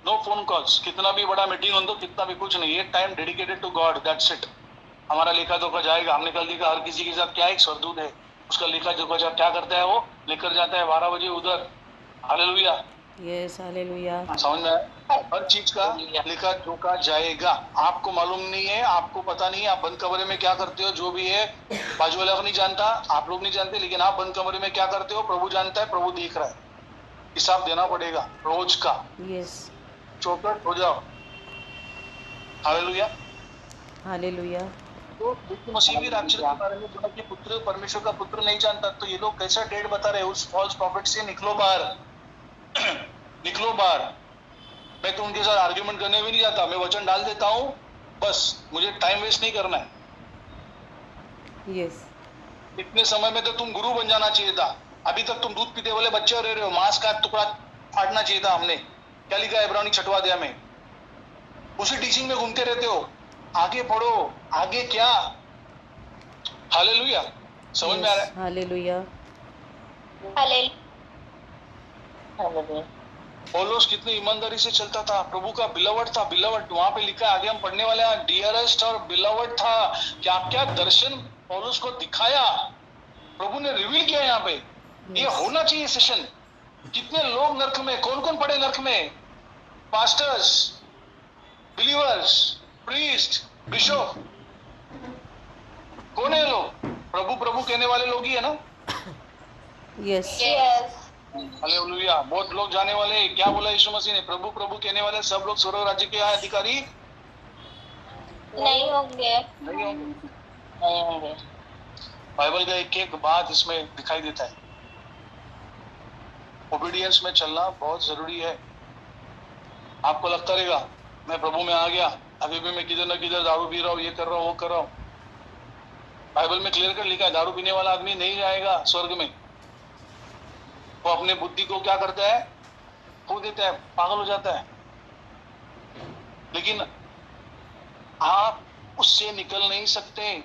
नो फोन कॉल्स। कितना भी बड़ा मीटिंग हो दो, कितना भी कुछ नहीं, ये time dedicated to God, that's it. हमारा लेखा जोखा जाएगा। हमने कल देखा, हर किसी के साथ क्या एक स्वर्गदूत है, उसका लेखा जोखा क्या करता है? वो लेकर जाता है 12 बजे उधर। हालेलुया। Yes. Hallelujah. समझ में आया? हर चीज का लेखा जोखा जाएगा। आपको मालूम नहीं है, आपको पता नहीं है, आप बंद कमरे में क्या करते हो, जो भी है बाजू वाला नहीं जानता, आप लोग नहीं जानते, लेकिन आप बंद कमरे में क्या करते हो प्रभु जानता है, प्रभु देख रहा है। हिसाब देना पड़ेगा रोज का। Yes. चौकट हो जाओ। हालेलुया। Hallelujah. तो यीशु मसीह भी रैप्चर के बारे में बोला कि पुत्र, परमेश्वर का पुत्र नहीं जानता। तो ये लोग कैसा डेट बता रहे हैं? उस फॉल्स प्रॉफिट से निकलो बाहर। निकलो बाहर। मैं तो उनके साथ आर्ग्यूमेंट करने भी नहीं जाता, मैं वचन डाल देता हूँ, बस मुझे टाइम वेस्ट नहीं करना है। Yes. इतने समय में तो तुम गुरु बन जाना चाहिए था। अभी तक तुम दूध पीते वाले बच्चे रह रहे हो। मांस का टुकड़ा फाड़ना चाहिए था हमने। क्या लिखा है इब्रानी 6वां अध्याय में? उसी टीचिंग में घूमते रहते हो। आगे पढ़ो, आगे क्या? हालेलुया। समझ में आ रहा है? Hallelujah. पौलुस कितनी ईमानदारी से चलता था, प्रभु का बिलवड था, बिलवड वहां पे लिखा है, आगे हम पढ़ने वाले हैं, डियरेस्ट और बिलवड था। क्या क्या दर्शन पौलुस को दिखाया, प्रभु ने रिवील किया यहाँ पे। ये होना चाहिए सेशन। कितने लोग नर्क में, कौन कौन पड़े नर्क में? पास्टर्स, बिलीवर्स, प्रीस्ट, बिशप, कौन है लोग? प्रभु प्रभु कहने वाले लोग ही है ना। Yes yes hallelujah. बहुत लोग जाने वाले हैं। क्या बोला यीशु मसीह ने? प्रभु प्रभु कहने वाले सब लोग स्वर्ग राज्य के अधिकारी नहीं होंगे, नहीं होंगे। नहीं होंगे। बाइबल का एक एक बात इसमें दिखाई देता है। ओबीडियंस में चलना बहुत जरूरी है। आपको लगता रहेगा मैं प्रभु में आ गया, अभी भी मैं किधर न किधर दारू पी रहा हूँ, ये कर रहा हूँ, वो कर रहा हूँ। बाइबल में क्लियर कर लिखा है, दारू पीने वाला आदमी नहीं जाएगा स्वर्ग में। वो अपने बुद्धि को क्या करता है? खो देता है, पागल हो जाता है। लेकिन आप उससे निकल नहीं सकते।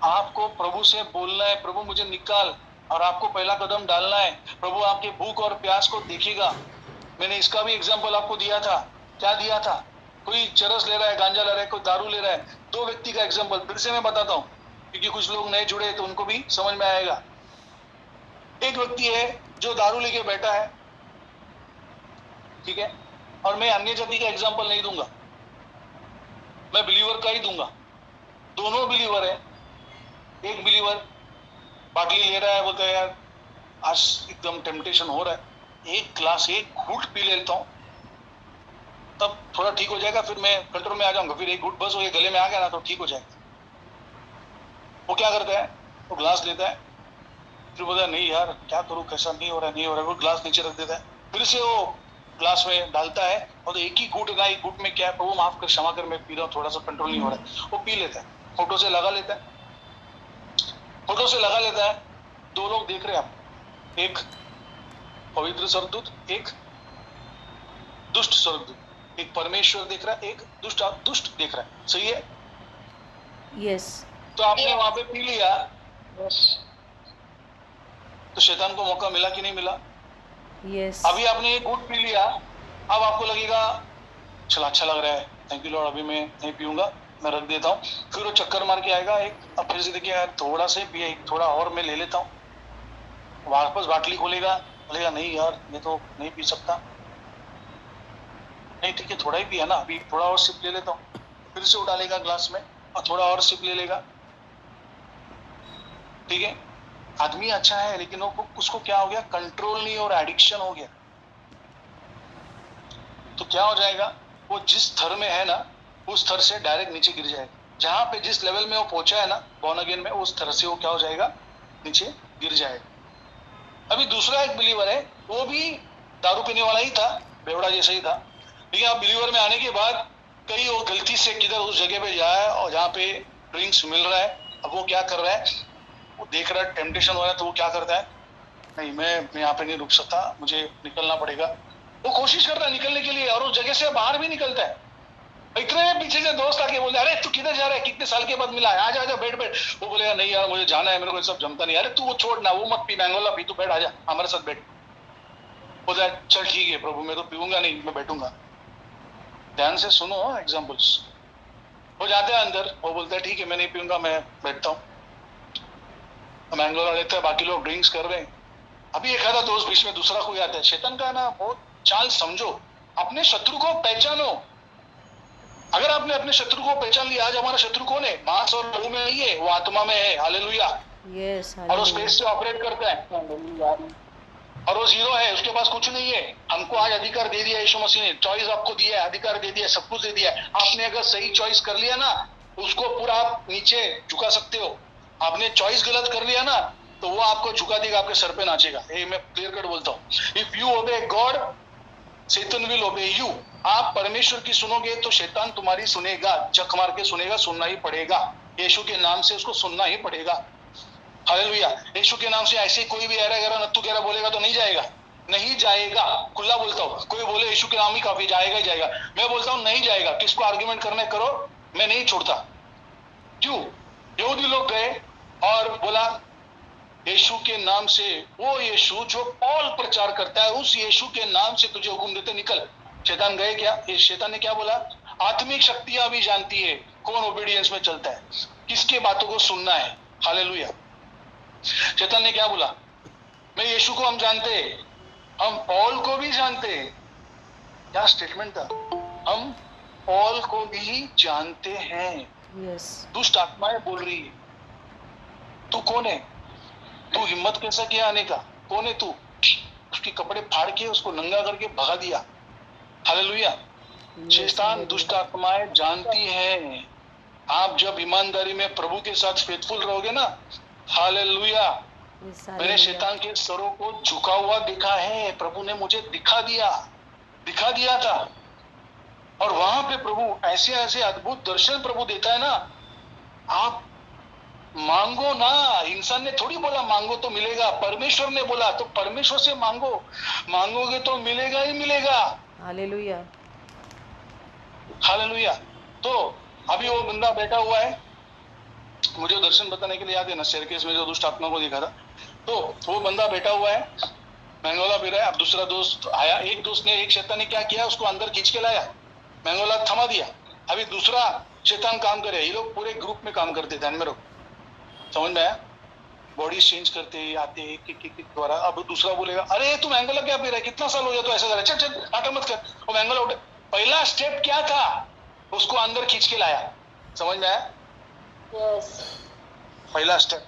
आपको प्रभु से बोलना है, प्रभु मुझे निकाल, और आपको पहला कदम डालना है। प्रभु आपके भूख और प्यास को देखेगा। मैंने इसका भी एग्जांपल आपको दिया था। क्या दिया था? कोई चरस ले रहा है, गांजा ले रहा है, कोई दारू ले रहा है। दो व्यक्ति का एग्जांपल फिर से मैं बताता हूँ, क्योंकि कुछ लोग नए जुड़े तो उनको भी समझ में आएगा। एक व्यक्ति है जो दारू लेके बैठा है, ठीक है, और मैं अन्य जाति का एग्जांपल नहीं दूंगा, मैं बिलीवर का ही दूंगा। दोनों बिलीवर है। एक बिलीवर बाटली ले रहा है, बोलता है यार आज एकदम टेम्पटेशन हो रहा है, एक ग्लास, एक घूंट पी लेता हूँ, तब थोड़ा ठीक हो जाएगा, फिर मैं कंट्रोल में आ जाऊंगा। फिर एक घूंट बस हो गया, गले में आ गया ना तो ठीक हो जाएगा। वो क्या करता है? वो ग्लास लेता है, फिर बोलता है नहीं यार क्या करूं, कैसा नहीं हो रहा है, नहीं हो रहा है। वो ग्लास नीचे रख देता है, फिर से वो ग्लास में डालता है, और तो एक ही घूंट ना, एक घूंट में क्या है, प्रभु माफ कर, क्षमा कर, मैं पी रहा हूँ, थोड़ा सा कंट्रोल नहीं हो रहा है। वो पी लेता है, फोटो से लगा लेता है, फोटो से लगा लेता है। दो लोग देख रहे हैं आप, एक पवित्र स्वर्गदूत, एक दुष्ट स्वर्गदूत। एक परमेश्वर देख रहा है, एक दुष्ट देख रहा है। सही है? यस तो आपने वहां पे पी लिया, तो शैतान को मौका मिला कि नहीं मिला? यस अभी आपने एक घूंट पी लिया, अब आपको लगेगा चला अच्छा लग रहा है, थैंक यू लॉर्ड, अभी मैं नहीं पीऊंगा, मैं रख देता हूँ। फिर वो चक्कर मार के आएगा एक, अब फिर से देखिए यार थोड़ा से पिया, थोड़ा और मैं ले लेता हूँ। वापस बाटली खोलेगा, बोलेगा नहीं यार मैं तो नहीं पी सकता। नहीं ठीक है, थोड़ा ही पिया ना, अभी थोड़ा और सिप ले लेता हूँ। फिर से उठा लेगा ग्लास में और थोड़ा और सिप ले लेगा। ठीक है, आदमी अच्छा है, लेकिन वो उसको क्या हो गया? कंट्रोल नहीं हो रहा, एडिक्शन हो गया। तो क्या हो जाएगा? वो जिस स्तर में है ना, उस स्तर से डायरेक्ट नीचे गिर जाएगा। जहां पे जिस लेवल में वो पहुंचा है ना बॉर्न अगेन में, उस तरह से वो क्या हो जाएगा? नीचे गिर जाएगा। अभी दूसरा एक बिलीवर है, वो भी दारू पीने वाला ही था, बेवड़ा जैसा ही था, लेकिन अब बिलीवर में आने के बाद कहीं वो गलती से किधर उस जगह पे जाए और जहाँ पे ड्रिंक्स मिल रहा है, अब वो क्या कर रहा है? वो देख रहा है टेम्पटेशन हो रहा है, तो वो क्या करता है? नहीं मैं यहाँ पे नहीं रुक सकता, मुझे निकलना पड़ेगा। वो कोशिश करता है निकलने के लिए, और उस जगह से बाहर भी निकलता है। इतने पीछे से दोस्त आके बोलते अरे तू किधर जा रहा है, कितने साल के बाद मिला है, आजा आजा बैठ बैठ। वो बोलेगा नहीं यार मुझे जाना है, मेरे को सब जमता नहीं। अरे तू वो छोड़ ना, वो मत पी, मैंगोला पी, तू बैठ, आजा हमारे साथ बैठ। बोलता है चल ठीक है प्रभु, मैं तो पीऊंगा नहीं, मैं बैठूंगा। ध्यान से सुनो एग्जाम्पल्स। वो जाता है अंदर, वो बोलता है ठीक है मैं नहीं पीऊंगा, मैं बैठता हूँ। मैंगोला लेता है, बाकी लोग ड्रिंक्स कर रहे हैं। अभी एक आधा दोस्त बीच में दूसरा कोई आता है। शैतान का ना बहुत चाल समझो, अपने शत्रु को पहचानो। अगर आपने अपने शत्रु को पहचान लिया, आज हमारा शत्रु कौन है? मांस और लहू में नहीं है, वो आत्मा में है। हालेलुया। यस और वो स्पेस से ऑपरेट करता है, और वो जीरो है, उसके पास कुछ नहीं है। हमको आज अधिकार दे दिया यीशु मसीह ने, चॉइस आपको दिया है, अधिकार दे दिया, सब कुछ दे दिया है। आपने अगर सही चॉइस कर लिया ना, उसको पूरा आप नीचे झुका सकते हो। आपने चॉइस गलत कर लिया ना, तो वो आपको झुका देगा, आपके सर पे नाचेगा। ये मैं क्लियर कट बोलता हूँ। इफ यू ओबे गॉड, शैतान विल ओबे यू। आप परमेश्वर की सुनोगे तो शैतान तुम्हारी सुनेगा, जख मार के सुनेगा, सुनना ही पड़ेगा। यीशु के नाम से उसको सुनना ही पड़ेगा। हालेलुया। यीशु के नाम से ऐसे कोई भी ऐरा गैरा नत्थु गैरा बोलेगा तो नहीं जाएगा, नहीं जाएगा। खुला बोलता हूँ, कोई बोले यीशु के नाम ही काफी, जाएगा ही जाएगा। मैं बोलता हूँ नहीं जाएगा। किसको आर्ग्यूमेंट करने करो, मैं नहीं छोड़ता। क्यों? यहूदी लोग गए और बोला यीशु के नाम से, वो यीशु जो पौल प्रचार करता है, उस यीशु के नाम से तुझे हुक्म देते निकल। शैतान गए क्या? ये शैतान ने क्या बोला? आत्मिक शक्तियां भी जानती है कौन ओबीडियंस में चलता है, किसके बातों को सुनना है। हालेलुया। शैतान ने क्या बोला? मैं यीशु को हम जानते, हम पौल को भी जानते। क्या स्टेटमेंट था? हम पौल को भी जानते हैं। यस दुष्ट आत्माएं बोल रही है, तू कौन है? तू हिम्मत कैसा किया आने का? कौन है तू? उसके कपड़े फाड़ के उसको नंगा करके भगा दिया। हालेलुया। शैतान दुष्ट आत्माएं जानती है। आप जब ईमानदारी में प्रभु के साथ फेथफुल रहोगे ना, हालेलुया, मैंने शैतान के सरों को झुका हुआ देखा है। प्रभु ने मुझे दिखा दिया था। और वहां पे प्रभु ऐसे ऐसे अद्भुत दर्शन प्रभु देता है ना। आप मांगो ना, इंसान ने थोड़ी बोला मांगो तो मिलेगा, परमेश्वर ने बोला, तो परमेश्वर से मांगो, मांगोगे तो मिलेगा ही मिलेगा। हालेलुया। हालेलुया। तो अभी वो बंदा बैठा हुआ है, मुझे दर्शन बताने के लिए याद है ना, स्टेयरकेस में जो दुष्ट आत्मा को देखा था। तो वो बंदा बैठा हुआ है, मैंगोला पी रहा है। अब दूसरा दोस्त आया, एक दोस्त ने, एक शैतान ने क्या किया, उसको अंदर खींच के लाया, मैंगोला थमा दिया। अभी दूसरा शैतान काम करे। ये लोग पूरे ग्रुप में काम करते, ध्यान में रखो, समझ में आया? बॉडी चेंज करते आते एक द्वारा। अब दूसरा बोलेगा, अरे तू मैंगोला क्या पी रहा है, कितना साल हो गया, तो ऐसा कर, चल चल आटा मत कर, वो मैंगोला उठे। पहला स्टेप क्या था? उसको अंदर खींच के लाया। समझ में आया? यस। पहला स्टेप,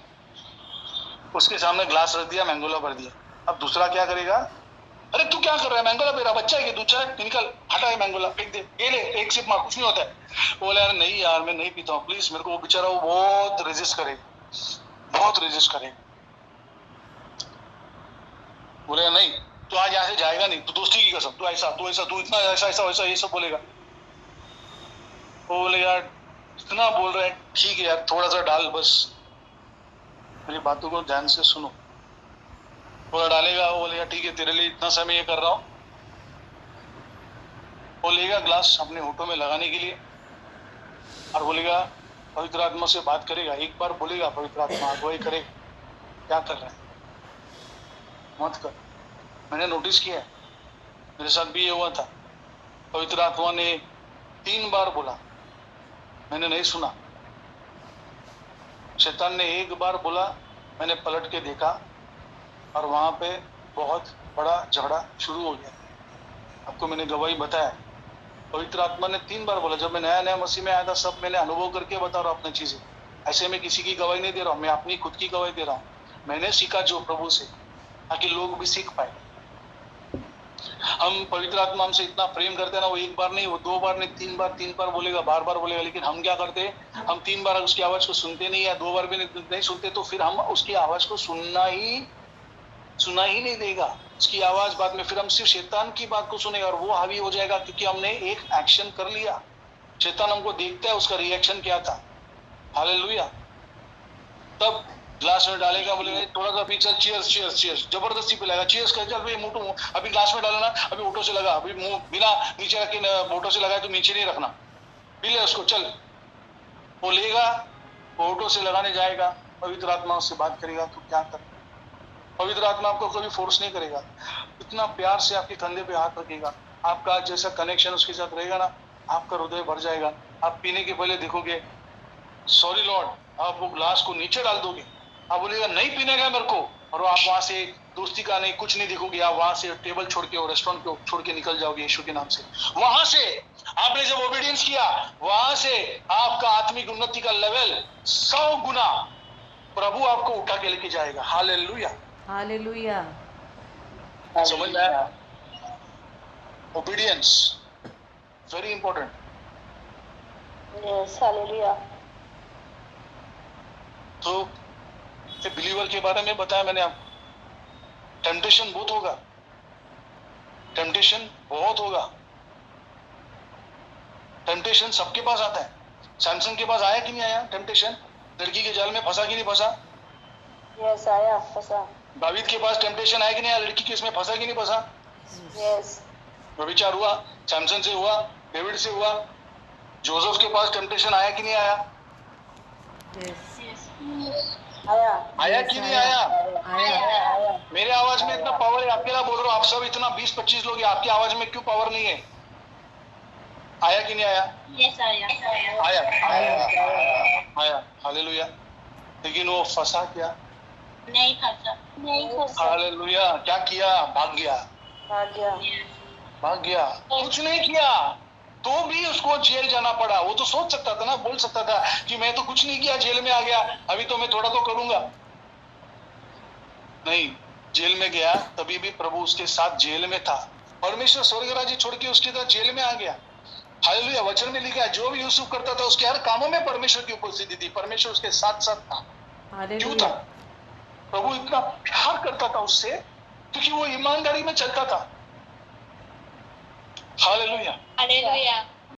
उसके सामने ग्लास रख दिया, मैंगोला भर दिया। अब दूसरा क्या करेगा? अरे तू क्या कर रहा है, मैंगोला पी रहा, बच्चा है दूसरा, निकल, हटा है मैंगोला, फेंक दे, ये ले एक सिप मार, कुछ नहीं होता है। बोले यार नहीं यार, मैं नहीं पीता हूँ, प्लीज मेरे को। वो बेचारा वो बहुत रेजिस्ट करे, बहुत रेजिस्ट करे। बोलेगा नहीं तू आज यहाँ से जाएगा नहीं, तू दोस्ती की कसम, तू ऐसा तू ऐसा तू इतना ऐसा ऐसा वैसा ये सब बोलेगा। वो बोलेगा इतना बोल रहा है, ठीक है यार थोड़ा सा डाल, बस मेरी बातों को ध्यान से सुनो। थोड़ा डालेगा, वो बोलेगा ठीक है तेरे लिए इतना समय ये कर रहा हूँ। वो लेगा ग्लास अपने होठों में लगाने के लिए और बोलेगा, पवित्र आत्मा से बात करेगा। एक बार बोलेगा पवित्र आत्मा अगुवाई करेगा, क्या कर रहा है मत कर। मैंने नोटिस किया है, मेरे साथ भी ये हुआ था। पवित्र आत्मा ने 3 बार बोला, मैंने नहीं सुना। शैतान ने 1 बार बोला, मैंने पलट के देखा और वहां पे बहुत बड़ा झगड़ा शुरू हो गया। आपको मैंने गवाही बताया। पवित्र आत्मा ने 3 बार बोला। जब मैं नया नया मसीह में आया था, सब मैंने अनुभव करके बता रहा हूँ अपनी चीजें। ऐसे में किसी की गवाही नहीं दे रहा हूँ, मैं अपनी खुद की गवाही दे रहा हूँ। मैंने सीखा जो प्रभु से, ताकि लोग भी सीख पाए। हम पवित्र आत्मा हमसे इतना प्रेम करते हैं ना, वो 1 बार नहीं, वो 2 बार नहीं, 3 बार बोलेगा, बार बार बोलेगा। लेकिन हम क्या करते हैं, हम 3 बार उसकी आवाज को सुनते नहीं, या 2 बार भी नहीं सुनते, तो फिर हम उसकी आवाज को सुना ही नहीं देगा। उसकी आवाज बाद में फिर हम सिर्फ शैतान की बात को सुनेगा और वो हावी हो जाएगा, क्योंकि हमने एक एक्शन कर लिया। शैतान हमको देखता है उसका रिएक्शन क्या था। हालेलुया। तब ग्लास में डालेगा, बोलेगा थोड़ा सा पी, चल चीयर्स चीयर्स चीयर्स, जबरदस्ती पिलाएगा। चीयर्स कर, चल भाई मोटू अभी ग्लास में डालना, अभी ओटो से लगा, अभी मुंह बिना नीचे रख के ओटो से लगाए तो नीचे नहीं रखना, पी ले उसको, चल। वो लेगा, वो ओटो से लगाने जाएगा, पवित्र आत्मा उससे बात करेगा, तो क्या कर। पवित्र आत्मा आपको कभी फोर्स नहीं करेगा, इतना प्यार से आपके कंधे पे हाथ रखेगा। आपका जैसा कनेक्शन उसके साथ रहेगा ना, आपका हृदय भर जाएगा। आप पीने के पहले देखोगे, सॉरी लॉर्ड, आप वो ग्लास को नीचे डाल दोगे, आप बोलेगा नहीं पीने का मेरे को, और आप वहां से दोस्ती का नहीं, कुछ नहीं देखोगे। आप वहां से टेबल छोड़ के और रेस्टोरेंट को छोड़ के निकल जाओगे यीशु के नाम से। वहां से आपने जब ओबीडियंस किया, वहां से आपका आत्मिक उन्नति का लेवल 100 गुना प्रभु आपको उठा के लेके जाएगा। Hallelujah, hallelujah. समझ में आया? Obedience very important. Yes, hallelujah. तो बिलीवर के बारे में बताया मैंने आपको। टेम्पटेशन बहुत होगा, टेम्पटेशन बहुत होगा। टेम्पटेशन सबके पास आता है। सैमसन के पास आया कि नहीं आया टेम्पटेशन? लड़की के जाल में फंसा कि नहीं फंसा? यस, आया, फंसा। दावीद के पास टेम्पटेशन आया कि नहीं आया? लड़की के इसमें फंसा कि नहीं फंसा? यस। व्यभिचार हुआ, सैमसन से हुआ, डेविड से हुआ। जोसेफ के पास टेम्पटेशन आया कि नहीं आया? यस। आया कि नहीं आया? आया। मेरे आवाज में इतना पावर है, अकेला बोल रहा हूँ, आप सब इतना 20-25 लोग हैं, आपकी आवाज में क्यों पावर नहीं है? आया कि नहीं आया? यस आया। आया। हालेलुया। लेकिन वो फंसा क्या? नहीं फंसा। हालेलुया। क्या किया? भाग गया। कुछ नहीं किया तो भी उसको जेल जाना पड़ा। वो तो सोच सकता था ना, बोल सकता था कि मैं तो कुछ नहीं किया, जेल में आ गया, अभी तो मैं थोड़ा तो करूंगा। नहीं, जेल में गया, तभी भी प्रभु उसके साथ जेल में था। परमेश्वर स्वर्ग राज्य छोड़ के उसके साथ जेल में आ गया। हालेलुया। वचन में लिखा है, जो भी यूसुफ करता था उसके हर कामों में परमेश्वर की उपस्थिति थी, परमेश्वर उसके साथ साथ था। क्यों था? प्रभु इतना प्यार करता था उससे, क्योंकि वो ईमानदारी में चलता था। हालेलुया।